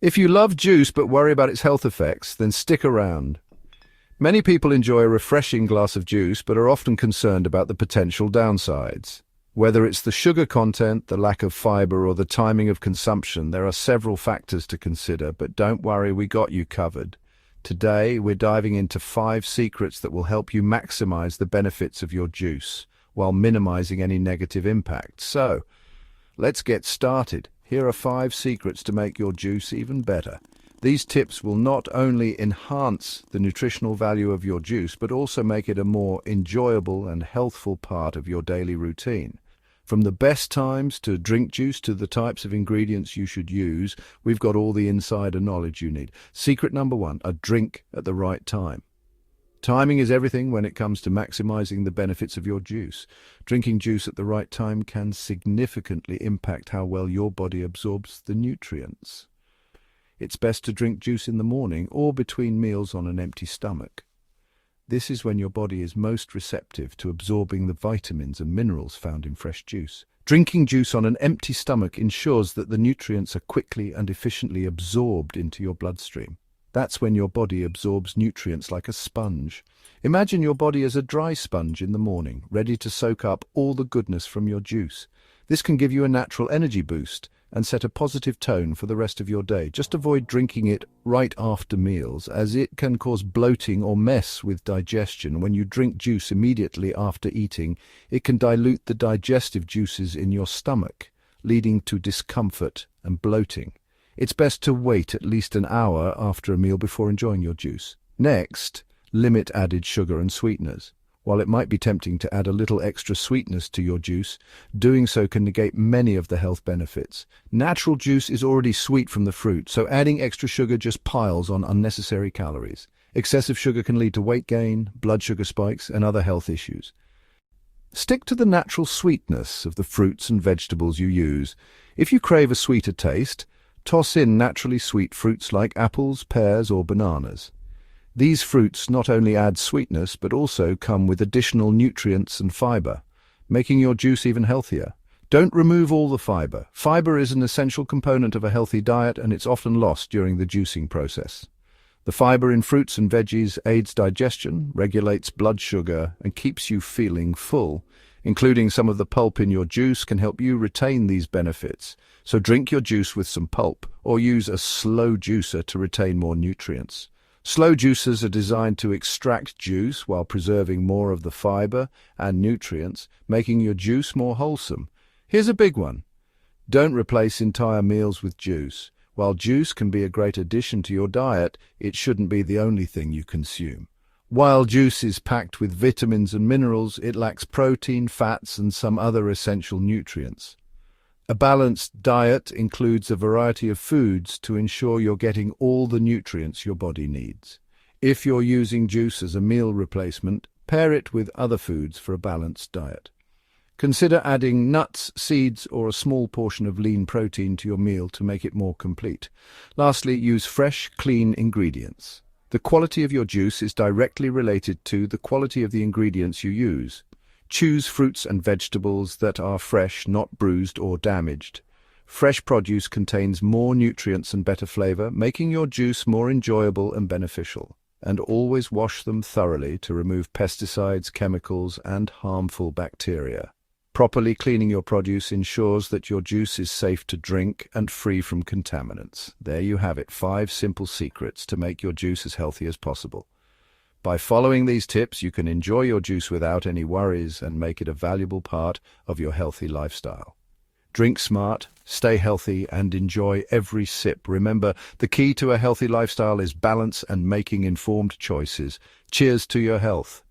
If you love juice but worry about its health effects, then stick around. Many people enjoy a refreshing glass of juice but are often concerned about the potential downsides. Whether it's the sugar content, the lack of fiber, or the timing of consumption, there are several factors to consider, but don't worry, we got you covered. Today, we're diving into 5 secrets that will help you maximize the benefits of your juice while minimizing any negative impact. So, let's get started. Here are 5 secrets to make your juice even better. These tips will not only enhance the nutritional value of your juice, but also make it a more enjoyable and healthful part of your daily routine. From the best times to drink juice to the types of ingredients you should use, we've got all the insider knowledge you need. Secret number 1, a drink at the right time. Timing is everything when it comes to maximizing the benefits of your juice. Drinking juice at the right time can significantly impact how well your body absorbs the nutrients. It's best to drink juice in the morning or between meals on an empty stomach. This is when your body is most receptive to absorbing the vitamins and minerals found in fresh juice. Drinking juice on an empty stomach ensures that the nutrients are quickly and efficiently absorbed into your bloodstream. That's when your body absorbs nutrients like a sponge. Imagine your body as a dry sponge in the morning, ready to soak up all the goodness from your juice. This can give you a natural energy boost and set a positive tone for the rest of your day. Just avoid drinking it right after meals, as it can cause bloating or mess with digestion. When you drink juice immediately after eating, it can dilute the digestive juices in your stomach, leading to discomfort and bloating. It's best to wait at least an hour after a meal before enjoying your juice. Next, limit added sugar and sweeteners. While it might be tempting to add a little extra sweetness to your juice, doing so can negate many of the health benefits. Natural juice is already sweet from the fruit, so adding extra sugar just piles on unnecessary calories. Excessive sugar can lead to weight gain, blood sugar spikes, and other health issues. Stick to the natural sweetness of the fruits and vegetables you use. If you crave a sweeter taste, toss in naturally sweet fruits like apples, pears, or bananas. These fruits not only add sweetness, but also come with additional nutrients and fiber, making your juice even healthier. Don't remove all the fiber. Fiber is an essential component of a healthy diet, and it's often lost during the juicing process. The fiber in fruits and veggies aids digestion, regulates blood sugar, and keeps you feeling full. Including some of the pulp in your juice can help you retain these benefits. So drink your juice with some pulp, or use a slow juicer to retain more nutrients. Slow juicers are designed to extract juice while preserving more of the fiber and nutrients, making your juice more wholesome. Here's a big one. Don't replace entire meals with juice. While juice can be a great addition to your diet, it shouldn't be the only thing you consume. While juice is packed with vitamins and minerals, it lacks protein, fats, and some other essential nutrients. A balanced diet includes a variety of foods to ensure you're getting all the nutrients your body needs. If you're using juice as a meal replacement, pair it with other foods for a balanced diet. Consider adding nuts, seeds, or a small portion of lean protein to your meal to make it more complete. Lastly, use fresh, clean ingredients. The quality of your juice is directly related to the quality of the ingredients you use. Choose fruits and vegetables that are fresh, not bruised or damaged. Fresh produce contains more nutrients and better flavor, making your juice more enjoyable and beneficial. And always wash them thoroughly to remove pesticides, chemicals, and harmful bacteria. Properly cleaning your produce ensures that your juice is safe to drink and free from contaminants. There you have it, 5 simple secrets to make your juice as healthy as possible. By following these tips, you can enjoy your juice without any worries and make it a valuable part of your healthy lifestyle. Drink smart, stay healthy, and enjoy every sip. Remember, the key to a healthy lifestyle is balance and making informed choices. Cheers to your health.